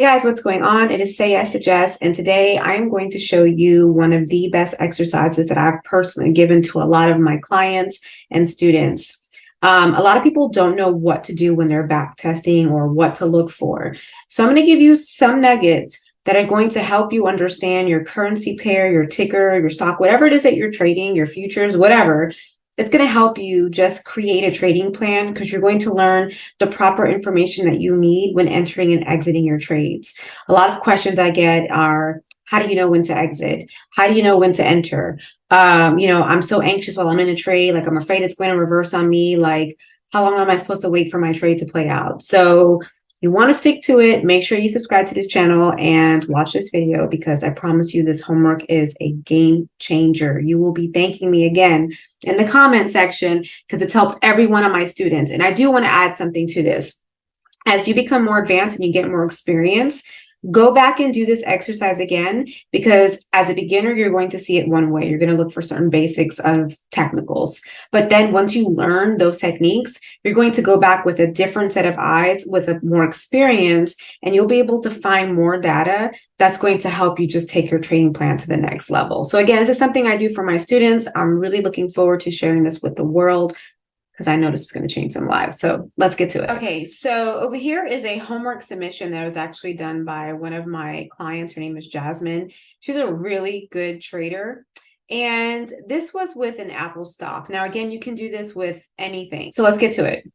Hey guys, what's going on? It is Say Yes to Jess, and today I am going to show you one of the best exercises that I've personally given to a lot of my clients and students. A lot of people don't know what to do when they're back testing or what to look for. So I'm going to give you some nuggets that are going to help you understand your currency pair, your ticker, your stock, whatever it is that you're trading, your futures, whatever. It's going to help you just create a trading plan because you're going to learn the proper information that you need when entering and exiting your trades. A lot of questions I get are, how do you know when to exit? How do you know when to enter? I'm so anxious while I'm in a trade, like I'm afraid it's going to reverse on me. Like, how long am I supposed to wait for my trade to play out? So you want to stick to it. Make sure you subscribe to this channel and watch this video because I promise you this homework is a game changer. You will be thanking me again in the comment section because it's helped every one of my students. And I do want to add something to this. As you become more advanced and you get more experience, go back and do this exercise again, because as a beginner, you're going to see it one way. You're going to look for certain basics of technicals. But then once you learn those techniques, you're going to go back with a different set of eyes, with a more experience, and you'll be able to find more data that's going to help you just take your trading plan to the next level. So again, this is something I do for my students. I'm really looking forward to sharing this with the world, because I know this is going to change some lives. So let's get to it. Okay, so over here is a homework submission that was actually done by one of my clients. Her name is Jasmine. She's a really good trader. And this was with an Apple stock. Now, again, you can do this with anything. So let's get to it.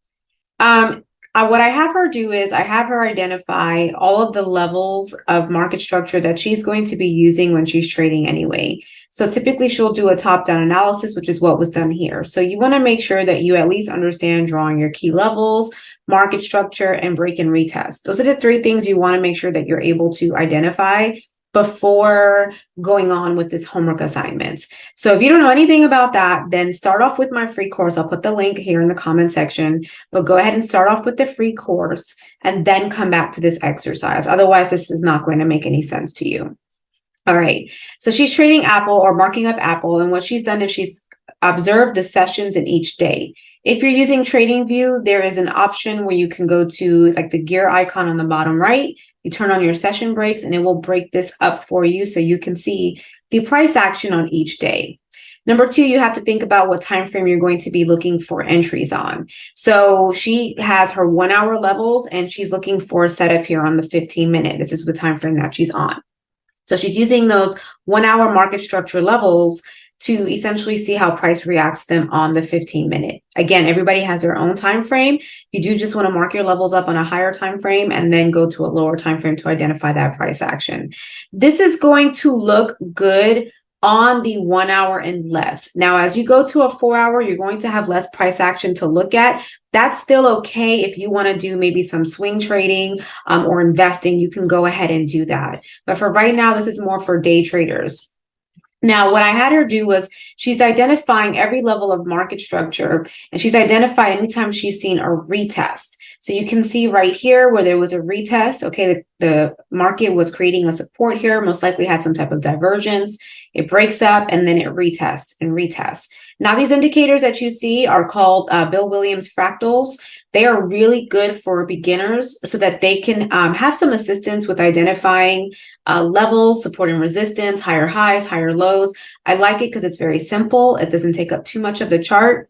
What I have her do is I have her identify all of the levels of market structure that she's going to be using when she's trading anyway. So typically she'll do a top-down analysis, which is what was done here. So you want to make sure that you at least understand drawing your key levels, market structure, and break and retest. Those are the three things you want to make sure that you're able to identify before going on with this homework assignments. So if you don't know anything about that, then start off with my free course. I'll put the link here in the comment section, but go ahead and start off with the free course and then come back to this exercise. Otherwise, this is not going to make any sense to you. All right, so she's trading Apple or marking up Apple, and what she's done is she's observed the sessions in each day. If you're using TradingView, there is an option where you can go to like the gear icon on the bottom right. You turn on your session breaks and it will break this up for you so you can see the price action on each day. Number two, you have to think about what time frame you're going to be looking for entries on. So she has her 1 hour levels and she's looking for a setup here on the 15-minute. This is the time frame that she's on. So she's using those 1 hour market structure levels to essentially see how price reacts to them on the 15-minute. Again, everybody has their own time frame. You do just want to mark your levels up on a higher time frame and then go to a lower time frame to identify that price action. This is going to look good on the 1 hour and less. Now, as you go to a 4 hour, you're going to have less price action to look at. That's still okay. If you want to do maybe some swing trading or investing, you can go ahead and do that. But for right now, this is more for day traders. Now, what I had her do was she's identifying every level of market structure, and she's identified anytime she's seen a retest. So you can see right here where there was a retest. Okay, the market was creating a support here, most likely had some type of divergence. It breaks up and then it retests and retests. Now, these indicators that you see are called Bill Williams fractals. They are really good for beginners so that they can have some assistance with identifying levels, support and resistance, higher highs, higher lows. I like it because it's very simple. It doesn't take up too much of the chart.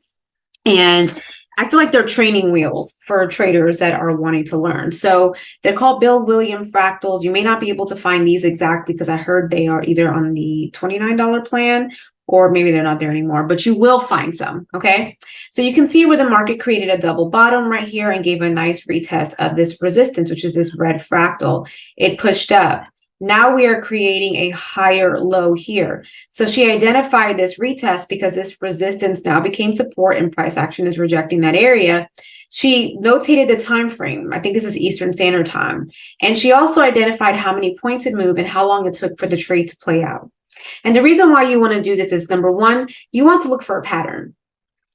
And I feel like they're training wheels for traders that are wanting to learn. So they're called Bill Williams fractals. You may not be able to find these exactly because I heard they are either on the $29 plan or maybe they're not there anymore, but you will find some, okay? So you can see where the market created a double bottom right here and gave a nice retest of this resistance, which is this red fractal. It pushed up. Now we are creating a higher low here. So she identified this retest because this resistance now became support and price action is rejecting that area. She notated the time frame. I think this is Eastern Standard Time. And she also identified how many points it moved and how long it took for the trade to play out. And the reason why you want to do this is, number one, you want to look for a pattern.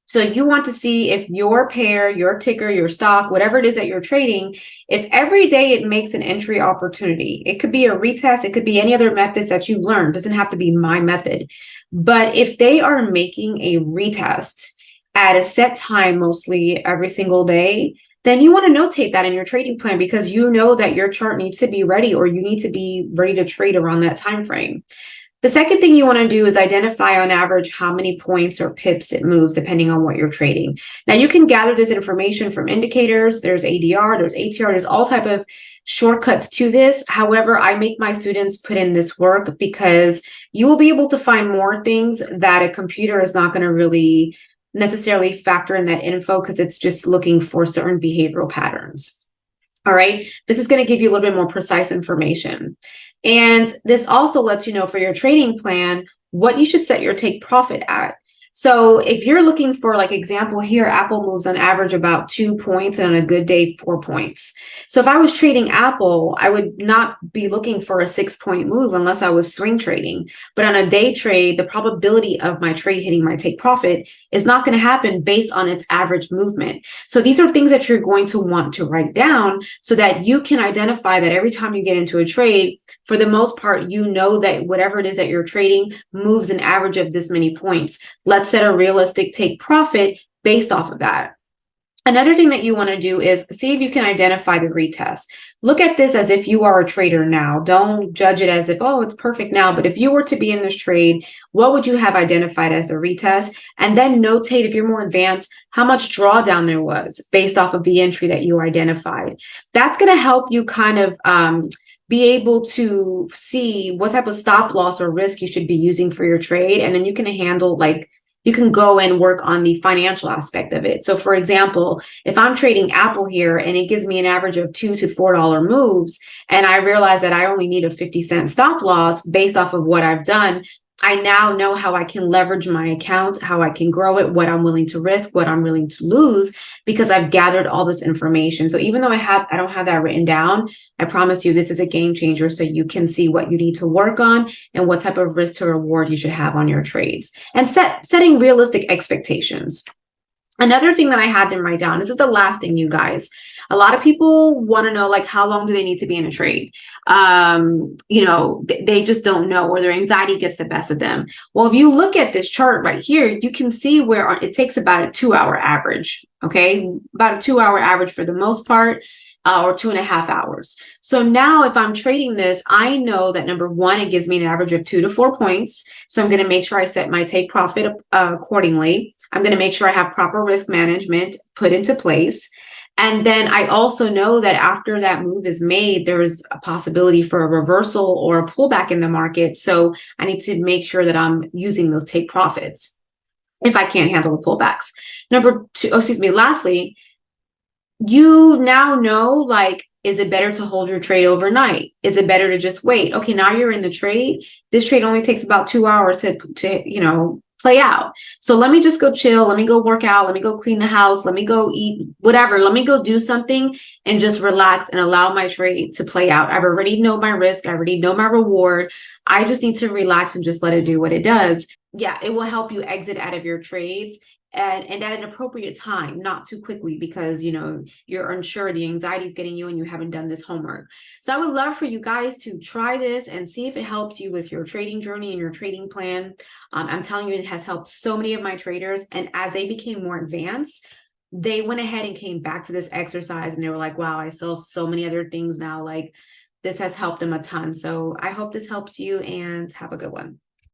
So you want to see if your pair, your ticker, your stock, whatever it is that you're trading, if every day it makes an entry opportunity. It could be a retest. It could be any other methods that you've learned. It doesn't have to be my method. But if they are making a retest at a set time, mostly every single day, then you want to notate that in your trading plan because you know that your chart needs to be ready, or you need to be ready to trade around that time frame. The second thing you want to do is identify on average how many points or pips it moves depending on what you're trading. Now you can gather this information from indicators. There's ADR, there's ATR, there's all type of shortcuts to this. However, I make my students put in this work because you will be able to find more things that a computer is not going to really necessarily factor in that info because it's just looking for certain behavioral patterns. All right, this is going to give you a little bit more precise information. And this also lets you know for your trading plan what you should set your take profit at. So if you're looking for, like example here, Apple moves on average about 2 points and on a good day, 4 points. So if I was trading Apple, I would not be looking for a 6-point move unless I was swing trading. But on a day trade, the probability of my trade hitting my take profit is not going to happen based on its average movement. So these are things that you're going to want to write down so that you can identify that every time you get into a trade, for the most part, you know that whatever it is that you're trading moves an average of this many points. Let's set a realistic take profit based off of that. Another thing that you want to do is see if you can identify the retest. Look at this as if you are a trader now. Don't judge it as if, oh, it's perfect now. But if you were to be in this trade, what would you have identified as a retest? And then notate, if you're more advanced, how much drawdown there was based off of the entry that you identified. That's going to help you kind of be able to see what type of stop loss or risk you should be using for your trade. And then you can handle, like, you can go and work on the financial aspect of it. So for example, if I'm trading Apple here and it gives me an average of $2 to $4 moves, and I realize that I only need a 50-cent stop loss based off of what I've done, I now know how I can leverage my account, how I can grow it, what I'm willing to risk, what I'm willing to lose, because I've gathered all this information. So even though I don't have that written down, I promise you this is a game changer so you can see what you need to work on and what type of risk to reward you should have on your trades, and setting realistic expectations. Another thing that I had them write down, this is the last thing, you guys. A lot of people want to know, like, how long do they need to be in a trade? They just don't know, or their anxiety gets the best of them. Well, if you look at this chart right here, you can see where it takes about a 2-hour average, okay? About a 2-hour average for the most part, or 2.5 hours. So now if I'm trading this, I know that number one, it gives me an average of 2 to 4 points. So I'm going to make sure I set my take profit accordingly. I'm going to make sure I have proper risk management put into place. And then I also know that after that move is made, there is a possibility for a reversal or a pullback in the market. So I need to make sure that I'm using those take profits if I can't handle the pullbacks. Lastly, you now know, like, is it better to hold your trade overnight? Is it better to just wait? Okay, now you're in the trade. This trade only takes about 2 hours to play out. So let me just go chill. Let me go work out. Let me go clean the house. Let me go eat whatever. Let me go do something and just relax and allow my trade to play out. I already know my risk. I already know my reward. I just need to relax and just let it do what it does. Yeah, it will help you exit out of your trades and at an appropriate time, not too quickly, because you're unsure, the anxiety is getting you and you haven't done this homework. So I would love for you guys to try this and see if it helps you with your trading journey and your trading plan. I'm telling you, it has helped so many of my traders, and as they became more advanced, they went ahead and came back to this exercise and they were like, wow, I saw so many other things now. Like, this has helped them a ton. So I hope this helps you, and have a good one.